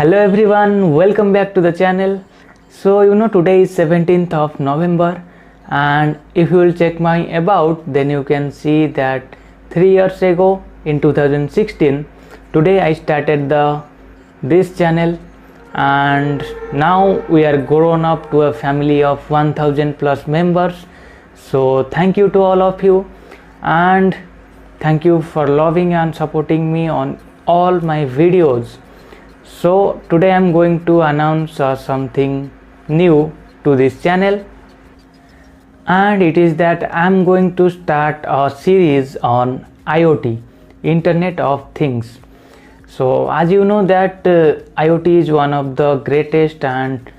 Hello everyone, welcome back to the channel. So today is 17th of November, and if you will check my about, then you can see that 3 years ago in 2016 today I started this channel, and now we are grown up to a family of 1000 plus members. So thank you to all of you, and thank you for loving and supporting me on all my videos. So today I'm going to announce something new to this channel, and it is that I'm going to start a series on IoT, Internet of Things. So as you know that IoT is one of the greatest, and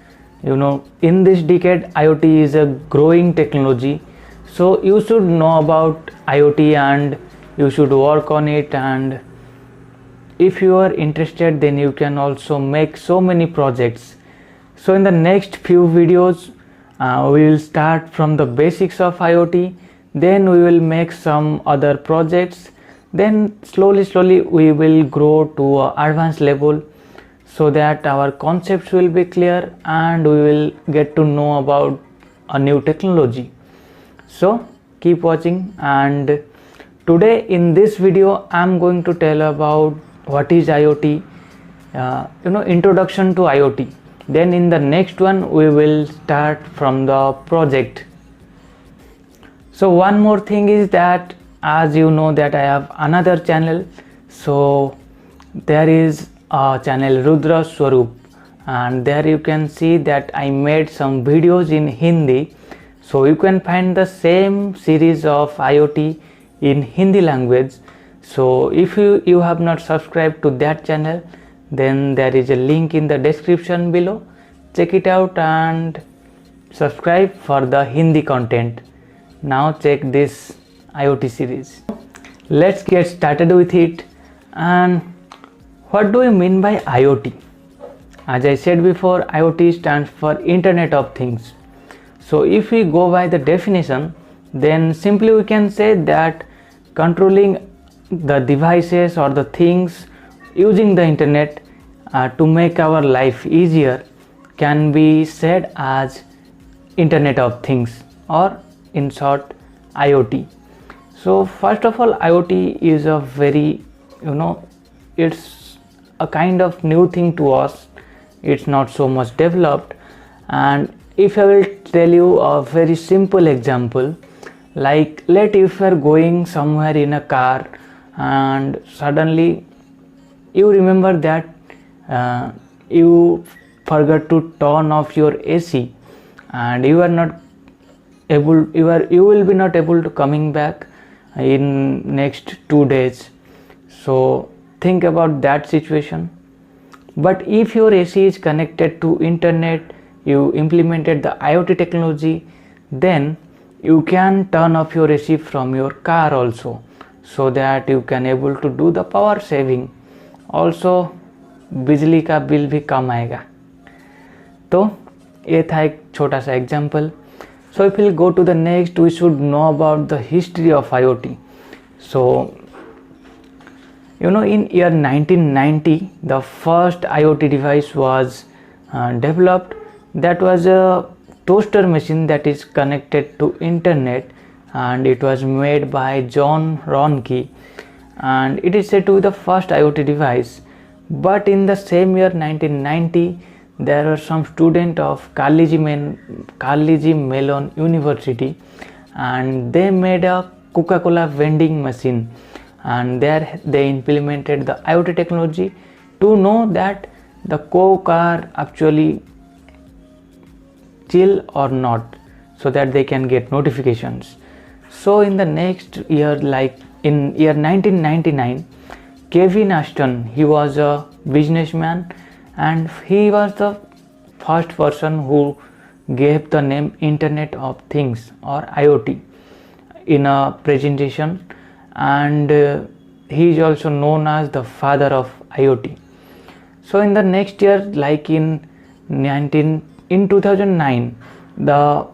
in this decade IoT is a growing technology. So you should know about IoT and you should work on it, and if you are interested then you can also make so many projects. So in the next few videos we will start from the basics of IoT, then we will make some other projects, then slowly we will grow to an advanced level so that our concepts will be clear and we will get to know about a new technology. So keep watching, and today in this video I'm going to tell about what is IoT, introduction to IoT. Then in the next one we will start from the project. So one more thing is that, as you know that I have another channel. So there is a channel Rudra Swarup, and there you can see that I made some videos in Hindi. So you can find the same series of IoT in Hindi language. So if you have not subscribed to that channel, then there is a link in the description below. Check it out and subscribe for the Hindi content. Now check this IoT series. Let's get started with it. And what do we mean by IoT? As I said before, IoT stands for Internet of Things. So if we go by the definition, then simply we can say that controlling the devices or the things using the internet to make our life easier can be said as Internet of Things, or in short IoT. So first of all, IoT is a very it's a kind of new thing to us. It's not so much developed, and if I will tell you a very simple example, like if you are going somewhere in a car and suddenly you remember that you forgot to turn off your AC, and you will be not able to coming back in next 2 days. So think about that situation. But if your AC is connected to internet, you implemented the IoT technology, then you can turn off your AC from your car also, so that you can able to do the power saving. Also बिजली का bill भी कम आएगा. तो ये था एक छोटा सा example. So if we'll go to the next, we should know about the history of IoT. So in year 1990 the first IoT device was developed. That was a toaster machine that is connected to internet, and it was made by John Ronke, and it is said to be the first IoT device. But in the same year 1990 there were some students of Carnegie Mellon University, and they made a Coca-Cola vending machine, and there they implemented the IoT technology to know that the Coke are actually chill or not, so that they can get notifications. So in the next year, like in year 1999, Kevin Ashton, he was a businessman, and he was the first person who gave the name Internet of Things or IoT in a presentation, and he is also known as the father of IoT. So in the next year, like in 2009, the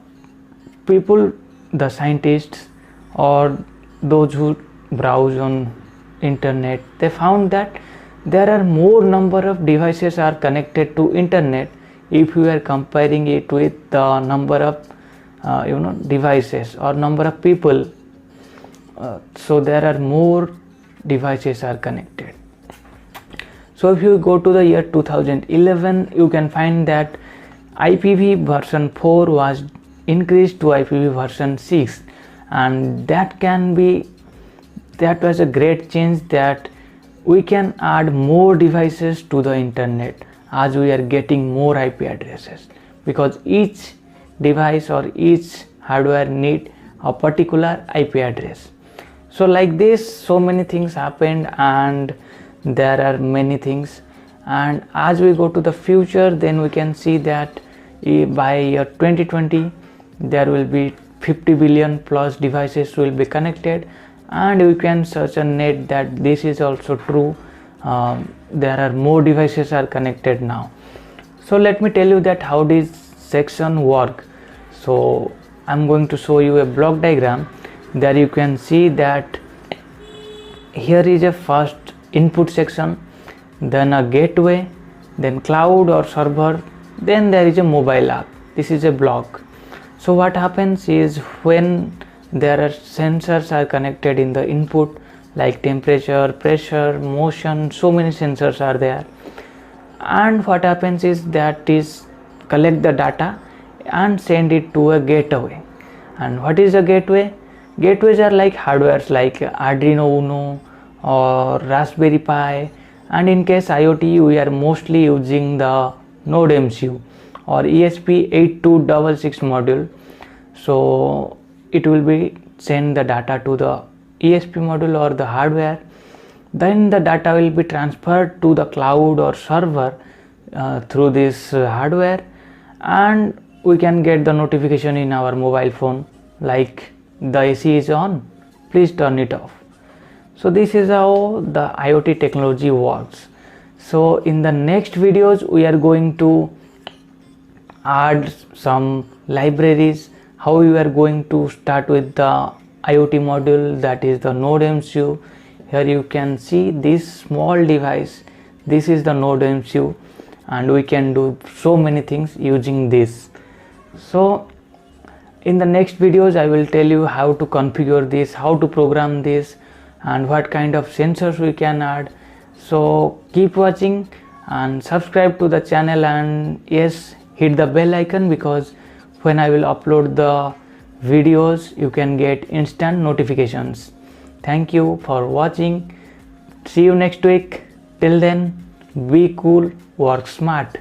people, the scientists or those who browse on internet, they found that there are more number of devices are connected to internet if we are comparing it with the number of devices or number of people. So there are more devices are connected. So if you go to the year 2011, you can find that IPv version 4 was increased to IPv version 6, and that was a great change, that we can add more devices to the internet as we are getting more IP addresses, because each device or each hardware need a particular IP address. So like this, so many things happened, and there are many things. And as we go to the future, then we can see that by year 2020 there will be 50 billion plus devices will be connected, and you can search on net that this is also true. There are more devices are connected now. So let me tell you that how this section work. So I'm going to show you a block diagram. There you can see that here is a first input section, then a gateway, then cloud or server, then there is a mobile app. This is a block. So what happens is, when there are sensors are connected in the input, like temperature, pressure, motion, so many sensors are there, and what happens is that is collect the data and send it to a gateway. And what is a gateway? Gateways are like hardwares like Arduino Uno or Raspberry Pi, and in case IoT we are mostly using the Node MCU or ESP8266 module. So it will be send the data to the ESP module or the hardware, then the data will be transferred to the cloud or server through this hardware, and we can get the notification in our mobile phone like the AC is on, please turn it off. So this is how the IoT technology works. So in the next videos we are going to add some libraries, how we are going to start with the IoT module, that is the Node MCU. Here you can see this small device, this is the Node MCU, and we can do so many things using this. So in the next videos I will tell you how to configure this, how to program this, and what kind of sensors we can add. So keep watching and subscribe to the channel, and yes, hit the bell icon, because when I will upload the videos you can get instant notifications. Thank you for watching. See you next week. Till then, be cool, work smart.